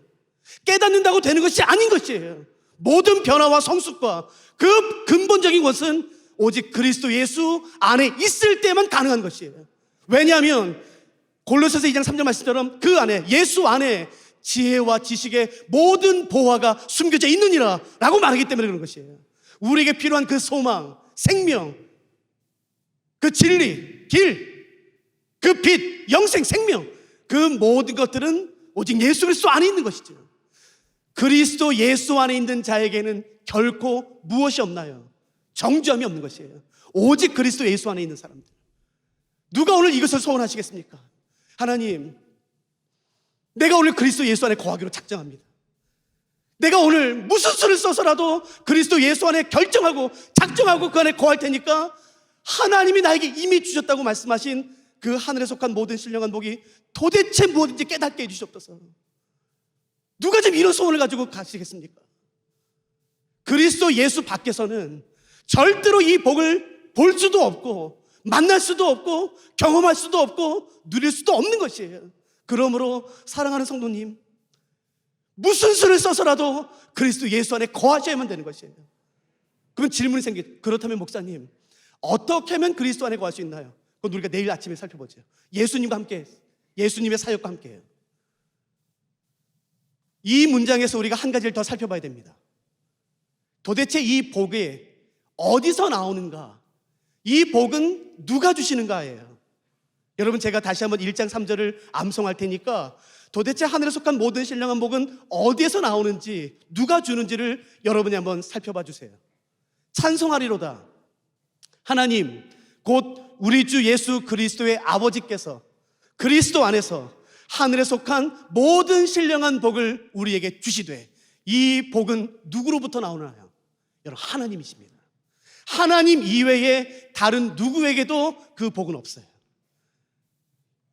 깨닫는다고 되는 것이 아닌 것이에요. 모든 변화와 성숙과 그 근본적인 것은 오직 그리스도 예수 안에 있을 때만 가능한 것이에요. 왜냐하면 골로새서 2장 3절 말씀처럼 그 안에, 예수 안에 지혜와 지식의 모든 보화가 숨겨져 있느니라 라고 말하기 때문에 그런 것이에요. 우리에게 필요한 그 소망, 생명, 그 진리, 길, 그 빛, 영생, 생명, 그 모든 것들은 오직 예수 그리스도 안에 있는 것이죠. 그리스도 예수 안에 있는 자에게는 결코 무엇이 없나요? 정죄함이 없는 것이에요. 오직 그리스도 예수 안에 있는 사람들. 누가 오늘 이것을 소원하시겠습니까? 하나님, 내가 오늘 그리스도 예수 안에 거하기로 작정합니다. 내가 오늘 무슨 수를 써서라도 그리스도 예수 안에 결정하고 작정하고 그 안에 거할 테니까 하나님이 나에게 이미 주셨다고 말씀하신 그 하늘에 속한 모든 신령한 복이 도대체 무엇인지 깨닫게 해주시옵소서. 누가 지금 이런 소원을 가지고 가시겠습니까? 그리스도 예수 밖에서는 절대로 이 복을 볼 수도 없고 만날 수도 없고 경험할 수도 없고 누릴 수도 없는 것이에요. 그러므로 사랑하는 성도님, 무슨 수를 써서라도 그리스도 예수 안에 거하셔야만 되는 것이에요. 그럼 질문이 그렇다면 목사님, 어떻게 하면 그리스도 안에 거할 수 있나요? 그건 우리가 내일 아침에 살펴보죠. 예수님과 함께, 예수님의 사역과 함께해요. 이 문장에서 우리가 한 가지를 더 살펴봐야 됩니다. 도대체 이 복이 어디서 나오는가? 이 복은 누가 주시는가예요. 여러분, 제가 다시 한번 1장 3절을 암송할 테니까 도대체 하늘에 속한 모든 신령한 복은 어디에서 나오는지, 누가 주는지를 여러분이 한번 살펴봐 주세요. 찬송하리로다. 하나님, 곧 우리 주 예수 그리스도의 아버지께서 그리스도 안에서 하늘에 속한 모든 신령한 복을 우리에게 주시되, 이 복은 누구로부터 나오나요? 여러분, 하나님이십니다. 하나님 이외에 다른 누구에게도 그 복은 없어요.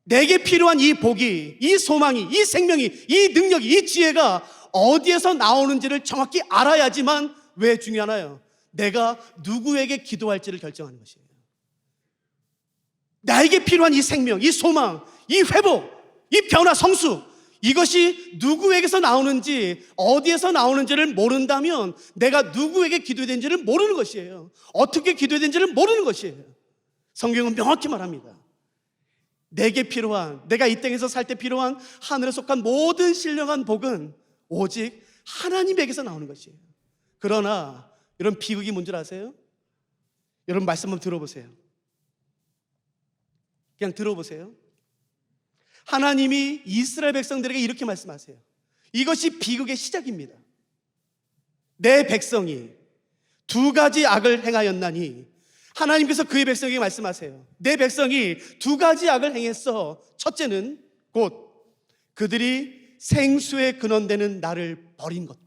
내게 필요한 이 복이, 이 소망이, 이 생명이, 이 능력이, 이 지혜가 어디에서 나오는지를 정확히 알아야지만 왜 중요하나요? 내가 누구에게 기도할지를 결정하는 것이에요. 나에게 필요한 이 생명, 이 소망, 이 회복, 이 변화, 성수, 이것이 누구에게서 나오는지, 어디에서 나오는지를 모른다면 내가 누구에게 기도해야 되는지를 모르는 것이에요. 어떻게 기도해야 되는지를 모르는 것이에요. 성경은 명확히 말합니다. 내게 필요한, 내가 이 땅에서 살 때 필요한 하늘에 속한 모든 신령한 복은 오직 하나님에게서 나오는 것이에요. 그러나 여러분, 비극이 뭔지 아세요? 여러분, 말씀 한번 들어보세요. 그냥 들어보세요. 하나님이 이스라엘 백성들에게 이렇게 말씀하세요. 이것이 비극의 시작입니다. 내 백성이 두 가지 악을 행하였나니, 하나님께서 그의 백성에게 말씀하세요. 내 백성이 두 가지 악을 행했어. 첫째는 곧 그들이 생수에 근원되는 나를 버린 것과,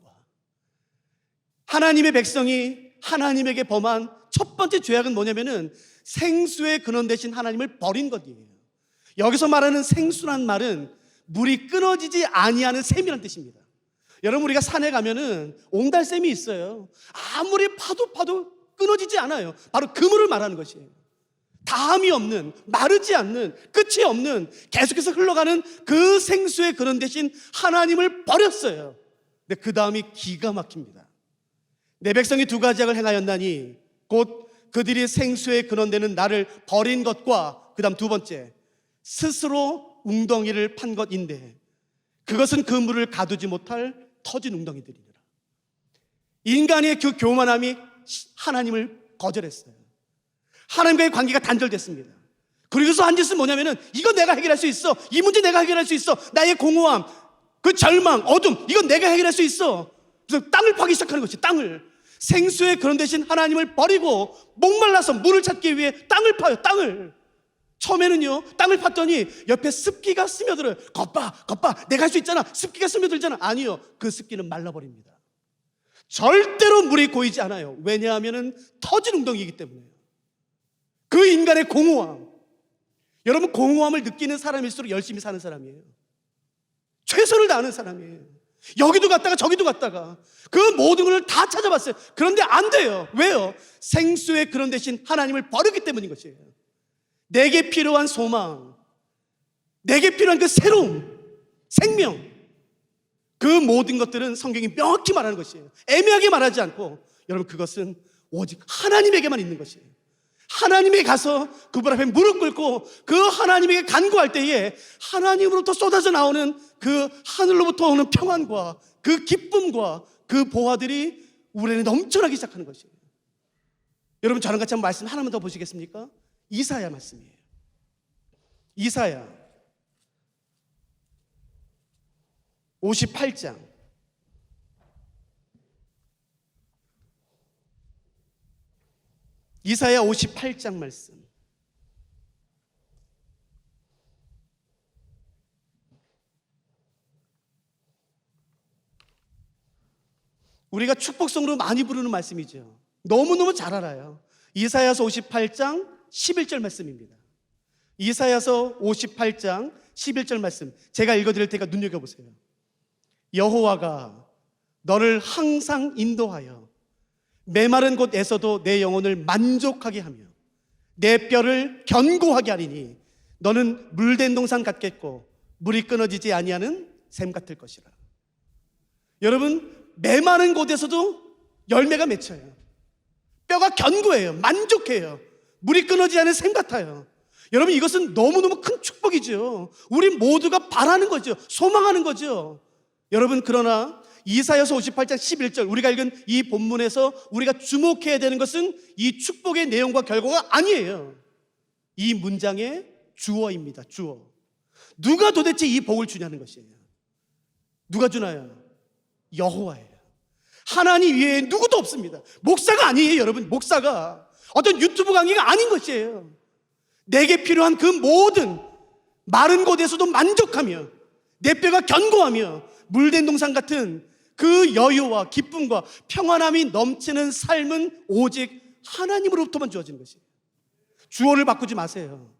하나님의 백성이 하나님에게 범한 첫 번째 죄악은 뭐냐면은 생수에 근원되신 하나님을 버린 것이에요. 여기서 말하는 생수란 말은 물이 끊어지지 아니하는 샘이라는 뜻입니다. 여러분, 우리가 산에 가면은 옹달샘이 있어요. 아무리 파도 끊어지지 않아요. 바로 그 물을 말하는 것이에요. 다함이 없는, 마르지 않는, 끝이 없는, 계속해서 흘러가는 그 생수의 근원 대신 하나님을 버렸어요. 근데 그 다음이 기가 막힙니다. 내 백성이 두 가지 악을 행하였나니, 곧 그들이 생수에 근원되는 나를 버린 것과, 그 다음 두 번째, 스스로 웅덩이를 판 것인데 그것은 그 물을 가두지 못할 터진 웅덩이들이니라. 인간의 그 교만함이 하나님을 거절했어요. 하나님과의 관계가 단절됐습니다. 그리고서 한 짓은 뭐냐면은, 이거 내가 해결할 수 있어, 이 문제 내가 해결할 수 있어, 나의 공허함, 그 절망, 어둠, 이건 내가 해결할 수 있어. 그래서 땅을 파기 시작하는 것이, 땅을, 생수의 그런 대신 하나님을 버리고 목말라서 물을 찾기 위해 땅을 파요. 땅을. 처음에는요, 땅을 팠더니 옆에 습기가 스며들어요. 겉봐, 내가 할 수 있잖아. 습기가 스며들잖아. 아니요, 그 습기는 말라버립니다. 절대로 물이 고이지 않아요. 왜냐하면 터진 웅덩이이기 때문에요. 그 인간의 공허함, 여러분, 공허함을 느끼는 사람일수록 열심히 사는 사람이에요. 최선을 다하는 사람이에요. 여기도 갔다가 저기도 갔다가 그 모든 걸 다 찾아봤어요. 그런데 안 돼요. 왜요? 생수의 그런 대신 하나님을 버렸기 때문인 것이에요. 내게 필요한 소망, 내게 필요한 그 새로움, 생명, 그 모든 것들은 성경이 명확히 말하는 것이에요. 애매하게 말하지 않고, 여러분, 그것은 오직 하나님에게만 있는 것이에요. 하나님에 가서 그분 앞에 무릎 꿇고 그 하나님에게 간구할 때에 하나님으로부터 쏟아져 나오는 그 하늘로부터 오는 평안과 그 기쁨과 그 보화들이 우리 안에 넘쳐나기 시작하는 것이에요. 여러분, 저랑 같이 한번 말씀 하나만 더 보시겠습니까? 이사야 말씀이에요. 이사야 58장 이사야 58장 말씀. 우리가 축복성으로 많이 부르는 말씀이죠. 너무너무 잘 알아요. 이사야서 58장 11절 말씀입니다. 이사야서 58장 11절 말씀, 제가 읽어드릴 테니까 눈여겨보세요. 여호와가 너를 항상 인도하여 메마른 곳에서도 내 영혼을 만족하게 하며 내 뼈를 견고하게 하리니 너는 물된 동산 같겠고 물이 끊어지지 아니하는 샘 같을 것이라. 여러분, 메마른 곳에서도 열매가 맺혀요. 뼈가 견고해요. 만족해요. 물이 끊어지지 않는 샘 같아요. 여러분, 이것은 너무너무 큰 축복이죠. 우리 모두가 바라는 거죠. 소망하는 거죠. 여러분, 그러나 이사야서 58장 11절 우리가 읽은 이 본문에서 우리가 주목해야 되는 것은 이 축복의 내용과 결과가 아니에요. 이 문장의 주어입니다. 주어. 누가 도대체 이 복을 주냐는 것이에요. 누가 주나요? 여호와예요. 하나님 외에 누구도 없습니다. 목사가 아니에요. 여러분, 목사가 어떤 유튜브 강의가 아닌 것이에요. 내게 필요한 그 모든 마른 곳에서도 만족하며 내 뼈가 견고하며 물된 동산 같은 그 여유와 기쁨과 평안함이 넘치는 삶은 오직 하나님으로부터만 주어지는 것이에요. 주어를 바꾸지 마세요.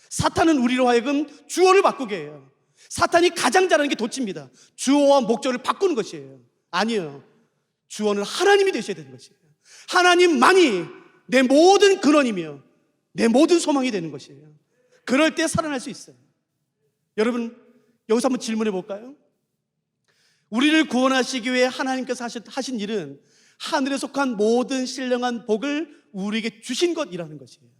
사탄은 우리로 하여금 주어를 바꾸게 해요. 사탄이 가장 잘하는 게 도치입니다. 주어와 목적을 바꾸는 것이에요. 아니요, 주어는 하나님이 되셔야 되는 것이에요. 하나님만이 내 모든 근원이며 내 모든 소망이 되는 것이에요. 그럴 때 살아날 수 있어요. 여러분, 여기서 한번 질문해 볼까요? 우리를 구원하시기 위해 하나님께서 하신 일은 하늘에 속한 모든 신령한 복을 우리에게 주신 것이라는 것이에요.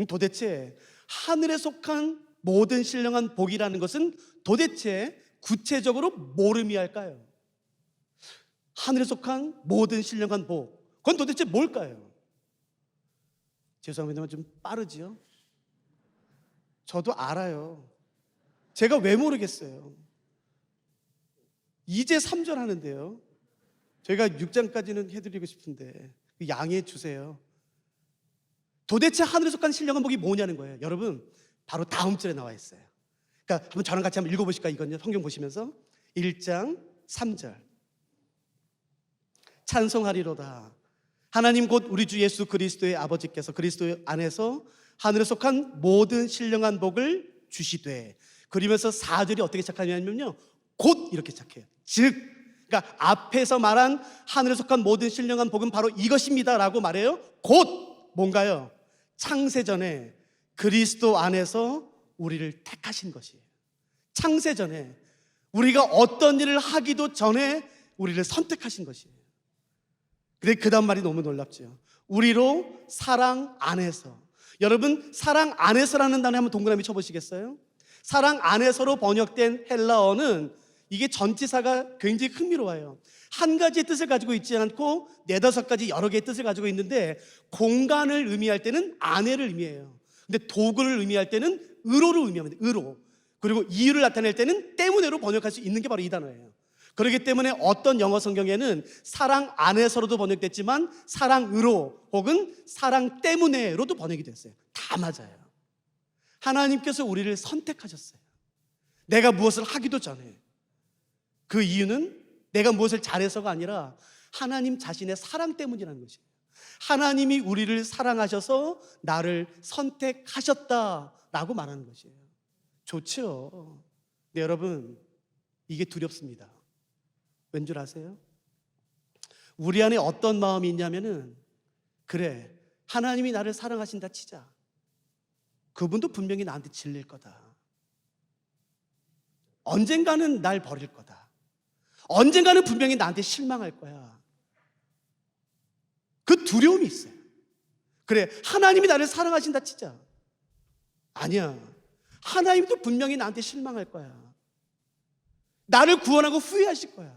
도대체 하늘에 속한 모든 신령한 복이라는 것은 도대체 구체적으로 뭘 의미할까요? 하늘에 속한 모든 신령한 복, 그건 도대체 뭘까요? 죄송합니다만 좀 빠르지요? 저도 알아요. 제가 왜 모르겠어요. 이제 3절 하는데요, 저희가 6장까지는 해드리고 싶은데 양해해 주세요. 도대체 하늘에 속한 신령한 복이 뭐냐는 거예요. 여러분, 바로 다음 절에 나와 있어요. 그러니까 한번 저랑 같이 한번 읽어보실까요? 이건요, 성경 보시면서 1장 3절 찬송하리로다. 하나님 곧 우리 주 예수 그리스도의 아버지께서 그리스도 안에서 하늘에 속한 모든 신령한 복을 주시되. 그러면서 4절이 어떻게 시작하냐면요, 곧 이렇게 시작해요. 즉, 그러니까 앞에서 말한 하늘에 속한 모든 신령한 복은 바로 이것입니다 라고 말해요. 곧 뭔가요? 창세전에 그리스도 안에서 우리를 택하신 것이에요. 창세전에 우리가 어떤 일을 하기도 전에 우리를 선택하신 것이에요. 근데 그 다음 말이 너무 놀랍죠. 우리로 사랑 안에서. 여러분, 사랑 안에서라는 단어 한번 동그라미 쳐보시겠어요? 사랑 안에서로 번역된 헬라어는 이게 전치사가 굉장히 흥미로워요. 한 가지의 뜻을 가지고 있지 않고 4-5가지 여러 개의 뜻을 가지고 있는데, 공간을 의미할 때는 안에를 의미해요. 근데 도구를 의미할 때는 의로를 의미합니다. 의로. 그리고 이유를 나타낼 때는 때문에로 번역할 수 있는 게 바로 이 단어예요. 그렇기 때문에 어떤 영어 성경에는 사랑 안에서로도 번역됐지만 사랑으로 혹은 사랑 때문에로도 번역이 됐어요. 다 맞아요. 하나님께서 우리를 선택하셨어요. 내가 무엇을 하기도 전에. 그 이유는 내가 무엇을 잘해서가 아니라 하나님 자신의 사랑 때문이라는 것이에요. 하나님이 우리를 사랑하셔서 나를 선택하셨다라고 말하는 것이에요. 좋죠. 네, 여러분, 이게 두렵습니다. 왠 줄 아세요? 우리 안에 어떤 마음이 있냐면은, 그래, 하나님이 나를 사랑하신다 치자. 그분도 분명히 나한테 질릴 거다. 언젠가는 날 버릴 거다. 언젠가는 분명히 나한테 실망할 거야. 그 두려움이 있어요. 그래, 하나님이 나를 사랑하신다 치자. 아니야. 하나님도 분명히 나한테 실망할 거야. 나를 구원하고 후회하실 거야.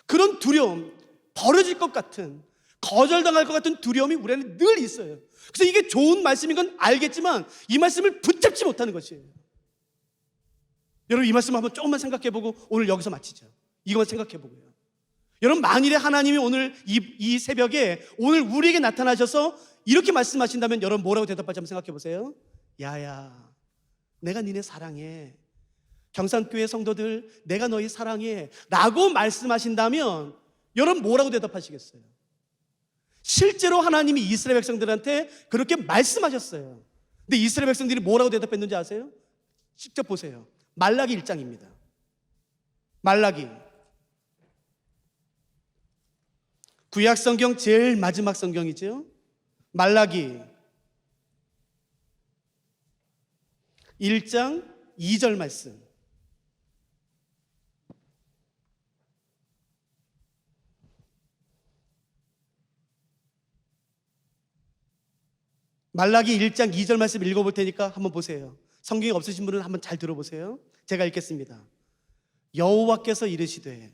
그런 두려움, 버려질 것 같은, 거절당할 것 같은 두려움이 우리 안에 늘 있어요. 그래서 이게 좋은 말씀인 건 알겠지만 이 말씀을 붙잡지 못하는 것이에요. 여러분, 이 말씀 한번 조금만 생각해보고 오늘 여기서 마치죠. 이것만 생각해보고요. 여러분, 만일에 하나님이 오늘 이 새벽에 오늘 우리에게 나타나셔서 이렇게 말씀하신다면 여러분 뭐라고 대답할지 한번 생각해보세요. 야야, 내가 니네 사랑해. 경산교회 성도들, 내가 너희 사랑해 라고 말씀하신다면 여러분 뭐라고 대답하시겠어요? 실제로 하나님이 이스라엘 백성들한테 그렇게 말씀하셨어요. 근데 이스라엘 백성들이 뭐라고 대답했는지 아세요? 직접 보세요. 말라기 1장입니다. 말라기, 구약 성경 제일 마지막 성경이죠. 말라기 1장 2절 말씀. 말라기 1장 2절 말씀 읽어볼 테니까 한번 보세요. 성경이 없으신 분은 한번 잘 들어보세요. 제가 읽겠습니다. 여호와께서 이르시되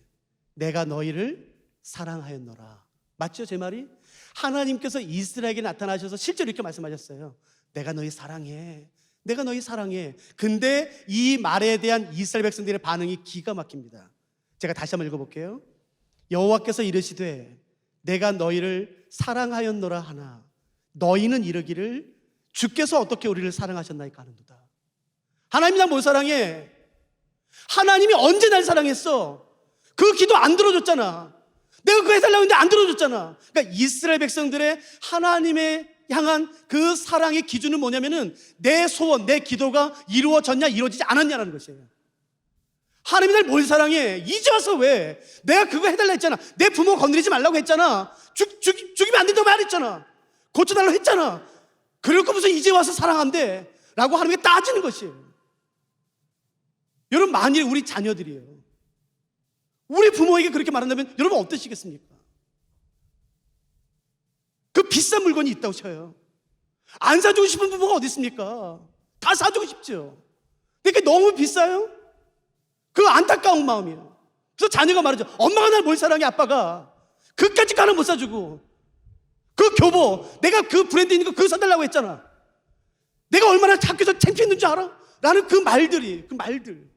내가 너희를 사랑하였노라. 맞죠, 제 말이? 하나님께서 이스라엘에게 나타나셔서 실제로 이렇게 말씀하셨어요. 내가 너희 사랑해. 내가 너희 사랑해. 근데 이 말에 대한 이스라엘 백성들의 반응이 기가 막힙니다. 제가 다시 한번 읽어볼게요. 여호와께서 이르시되 내가 너희를 사랑하였노라 하나 너희는 이르기를 주께서 어떻게 우리를 사랑하셨나이까 하는도다. 하나님이 날 뭘 사랑해? 하나님이 언제 날 사랑했어? 그 기도 안 들어줬잖아. 내가 그거 해달라고 했는데 안 들어줬잖아. 그러니까 이스라엘 백성들의 하나님의 향한 그 사랑의 기준은 뭐냐면은 내 소원, 내 기도가 이루어졌냐 이루어지지 않았냐라는 것이에요. 하나님이 날 뭘 사랑해? 이제 와서 왜? 내가 그거 해달라 했잖아. 내 부모 건드리지 말라고 했잖아. 죽이면 안 된다고 말했잖아. 고쳐달라고 했잖아. 그럴 거면서 이제 와서 사랑한대 라고 하나님께 따지는 것이에요. 여러분, 만일 우리 자녀들이에요, 우리 부모에게 그렇게 말한다면 여러분 어떠시겠습니까? 그 비싼 물건이 있다고 쳐요. 안 사주고 싶은 부모가 어디 있습니까? 다 사주고 싶죠. 근데 그게 너무 비싸요? 그 안타까운 마음이에요. 그래서 자녀가 말하죠. 엄마가 날 뭘 사랑해, 아빠가. 그까짓 거 하나 못 사주고. 그 교보, 내가 그 브랜드 있는 거 그거 사달라고 했잖아. 내가 얼마나 학교에서 창피했는 줄 알아? 라는 그 말들.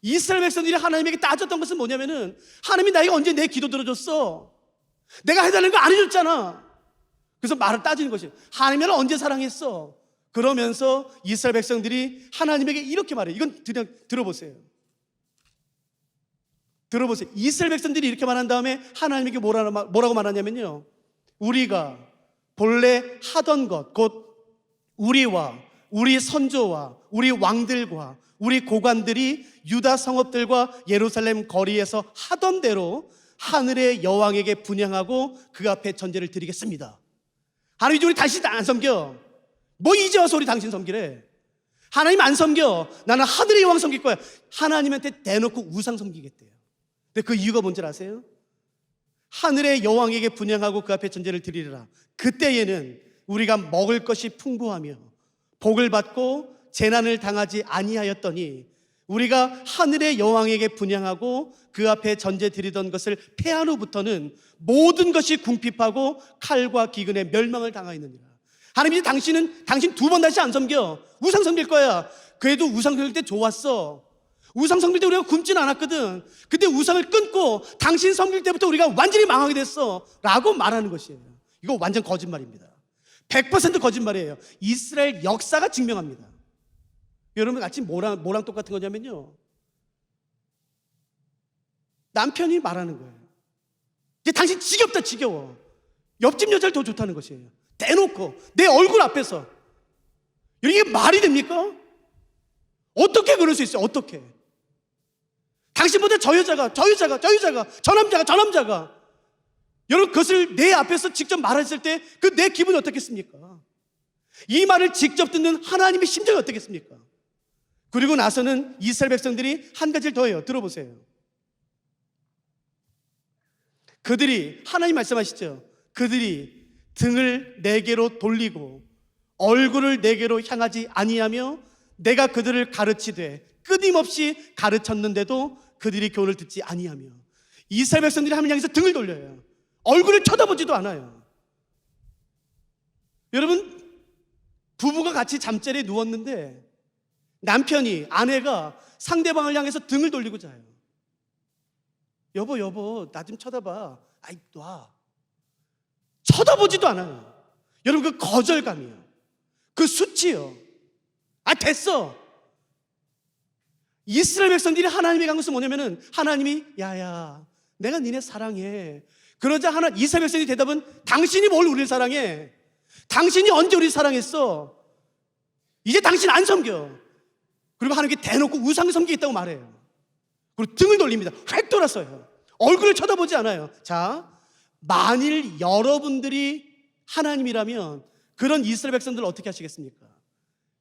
이스라엘 백성들이 하나님에게 따졌던 것은 뭐냐면은 하나님이 나에게 언제 내 기도 들어줬어? 내가 해달라는 거 안 해줬잖아. 그래서 말을 따지는 것이에요. 하나님을 언제 사랑했어? 그러면서 이스라엘 백성들이 하나님에게 이렇게 말해요. 이건 그냥 들어보세요. 이스라엘 백성들이 이렇게 말한 다음에 하나님에게 뭐라고 말하냐면요, 우리가 본래 하던 것, 곧 우리와 우리 선조와 우리 왕들과 우리 고관들이 유다 성읍들과 예루살렘 거리에서 하던 대로 하늘의 여왕에게 분향하고 그 앞에 전제를 드리겠습니다. 하나님, 이제 우리 당신 안 섬겨. 뭐 이제 와서 우리 당신 섬기래. 하나님 안 섬겨. 나는 하늘의 여왕 섬길 거야. 하나님한테 대놓고 우상 섬기겠대요. 근데 그 이유가 뭔지 아세요? 하늘의 여왕에게 분향하고 그 앞에 전제를 드리리라. 그때에는 우리가 먹을 것이 풍부하며 복을 받고 재난을 당하지 아니하였더니 우리가 하늘의 여왕에게 분향하고 그 앞에 전제 드리던 것을 패한 후부터는 모든 것이 궁핍하고 칼과 기근에 멸망을 당하였느니라. 하나님이 당신 두 번 다시 안 섬겨. 우상 섬길 거야. 그래도 우상 섬길 때 좋았어. 우상 섬길 때 우리가 굶진 않았거든. 근데 우상을 끊고 당신 섬길 때부터 우리가 완전히 망하게 됐어 라고 말하는 것이에요. 이거 완전 거짓말입니다. 100% 거짓말이에요. 이스라엘 역사가 증명합니다. 여러분, 같이 뭐랑 똑같은 거냐면요, 남편이 말하는 거예요. 이제 당신 지겹다, 지겨워. 옆집 여자를 더 좋다는 것이에요. 대놓고 내 얼굴 앞에서. 이게 말이 됩니까? 어떻게 그럴 수 있어요? 어떻게? 당신보다 저 여자가, 저 남자가 여러분, 그것을 내 앞에서 직접 말했을 때 그 내 기분이 어떻겠습니까? 이 말을 직접 듣는 하나님의 심정이 어떻겠습니까? 그리고 나서는 이스라엘 백성들이 한 가지를 더 해요. 들어보세요. 그들이, 하나님 말씀하시죠. 그들이 등을 내게로 돌리고 얼굴을 내게로 향하지 아니하며 내가 그들을 가르치되 끊임없이 가르쳤는데도 그들이 교훈을 듣지 아니하며. 이스라엘 백성들이 하나님 향해서 등을 돌려요. 얼굴을 쳐다보지도 않아요. 여러분, 부부가 같이 잠자리에 누웠는데 남편이, 아내가 상대방을 향해서 등을 돌리고 자요. 여보 나 좀 쳐다봐. 아이 놔. 쳐다보지도 않아요. 여러분, 그 거절감이요, 그 수치요. 아 됐어. 이스라엘 백성들이 하나님에 간 것은 뭐냐면은 하나님이 야야 내가 니네 사랑해. 그러자 이스라엘 백성의 대답은 당신이 뭘 우리를 사랑해? 당신이 언제 우리를 사랑했어? 이제 당신 안 섬겨. 그리고 하나님께 대놓고 우상 섬기겠다고 말해요. 그리고 등을 돌립니다. 획 돌았어요. 얼굴을 쳐다보지 않아요. 자, 만일 여러분들이 하나님이라면 그런 이스라엘 백성들을 어떻게 하시겠습니까?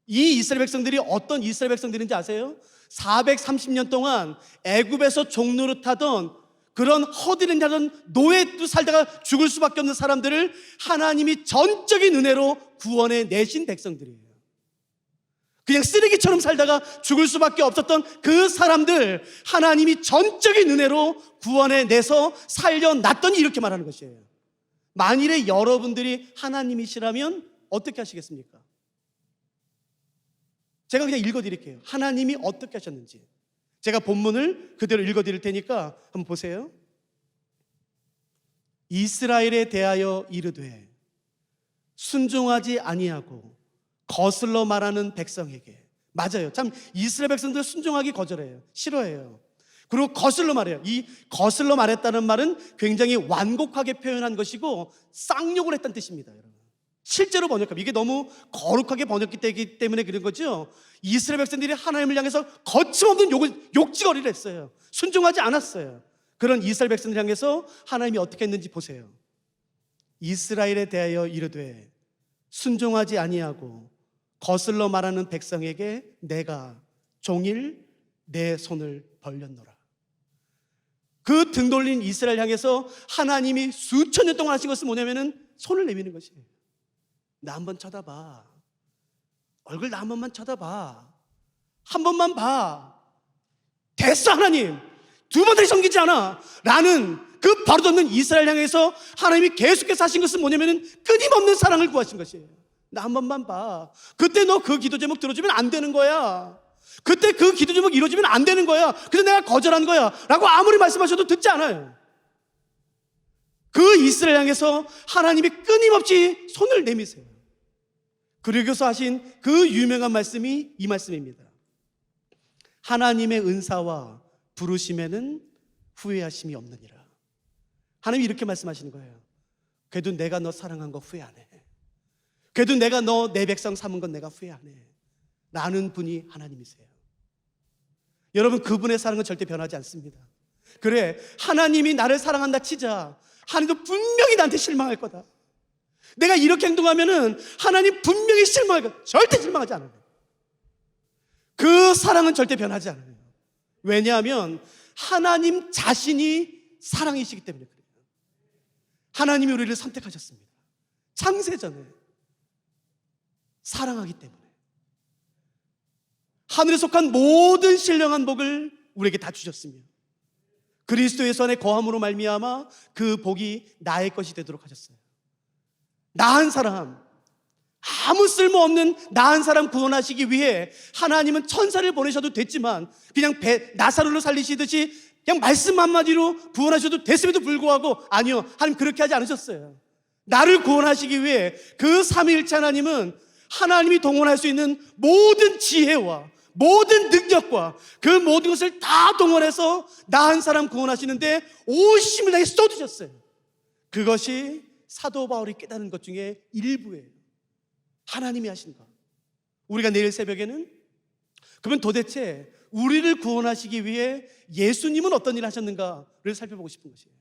이 이스라엘 백성들이 어떤 이스라엘 백성들인지 아세요? 430년 동안 애굽에서 종노릇하던 그런 허드렛하던 노예도 살다가 죽을 수밖에 없는 사람들을 하나님이 전적인 은혜로 구원해 내신 백성들이에요. 그냥 쓰레기처럼 살다가 죽을 수밖에 없었던 그 사람들 하나님이 전적인 은혜로 구원해 내서 살려놨더니 이렇게 말하는 것이에요. 만일에 여러분들이 하나님이시라면 어떻게 하시겠습니까? 제가 그냥 읽어드릴게요. 하나님이 어떻게 하셨는지. 제가 본문을 그대로 읽어드릴 테니까 한번 보세요. 이스라엘에 대하여 이르되 순종하지 아니하고 거슬러 말하는 백성에게. 맞아요. 참 이스라엘 백성들 순종하기 거절해요. 싫어해요. 그리고 거슬러 말해요. 이 거슬러 말했다는 말은 굉장히 완곡하게 표현한 것이고 쌍욕을 했다는 뜻입니다. 여러분, 실제로 번역하면 이게 너무 거룩하게 번역되기 때문에 그런 거죠. 이스라엘 백성들이 하나님을 향해서 거침없는 욕지거리를 했어요. 순종하지 않았어요. 그런 이스라엘 백성들 향해서 하나님이 어떻게 했는지 보세요. 이스라엘에 대하여 이르되 순종하지 아니하고 거슬러 말하는 백성에게 내가 종일 내 손을 벌렸노라. 그 등 돌린 이스라엘 향해서 하나님이 수천 년 동안 하신 것은 뭐냐면은 손을 내미는 것이에요. 나 한번 쳐다봐. 얼굴 나 한 번만 쳐다봐. 한 번만 봐. 됐어 하나님. 두 번 다시 섬기지 않아. 라는 그 버릇없는 이스라엘 향해서 하나님이 계속해서 하신 것은 뭐냐면은 끊임없는 사랑을 구하신 것이에요. 나 한 번만 봐. 그때 너 그 기도 제목 들어주면 안 되는 거야. 그때 그 기도 제목 이루어지면 안 되는 거야. 그래서 내가 거절한 거야 라고 아무리 말씀하셔도 듣지 않아요. 그 이스라엘 향해서 하나님이 끊임없이 손을 내미세요. 그러고서 하신 그 유명한 말씀이 이 말씀입니다. 하나님의 은사와 부르심에는 후회하심이 없느니라. 하나님이 이렇게 말씀하시는 거예요. 그래도 내가 너 사랑한 거 후회 안 해. 그래도 내가 너 내 백성 삼은 건 내가 후회 안 해. 라는 분이 하나님이세요. 여러분, 그분의 사랑은 절대 변하지 않습니다. 그래, 하나님이 나를 사랑한다 치자. 하나님도 분명히 나한테 실망할 거다. 내가 이렇게 행동하면은 하나님 분명히 실망할 거다. 절대 실망하지 않아요. 그 사랑은 절대 변하지 않아요. 왜냐하면 하나님 자신이 사랑이시기 때문에 그래요. 하나님이 우리를 선택하셨습니다. 창세전에 사랑하기 때문에 하늘에 속한 모든 신령한 복을 우리에게 다 주셨으며 그리스도의 손에 거함으로 말미암아 그 복이 나의 것이 되도록 하셨어요. 나한 사람, 아무 쓸모없는 나한 사람 구원하시기 위해 하나님은 천사를 보내셔도 됐지만 그냥 나사로를 살리시듯이 그냥 말씀 한마디로 구원하셔도 됐음에도 불구하고 아니요, 하나님 그렇게 하지 않으셨어요. 나를 구원하시기 위해 그 삼위일체 하나님은 하나님이 동원할 수 있는 모든 지혜와 모든 능력과 그 모든 것을 다 동원해서 나 한 사람 구원하시는데 온 힘을 다해 쏟으셨어요. 그것이 사도 바울이 깨달은 것 중에 일부예요. 하나님이 하신 것. 우리가 내일 새벽에는 그러면 도대체 우리를 구원하시기 위해 예수님은 어떤 일을 하셨는가를 살펴보고 싶은 것이에요.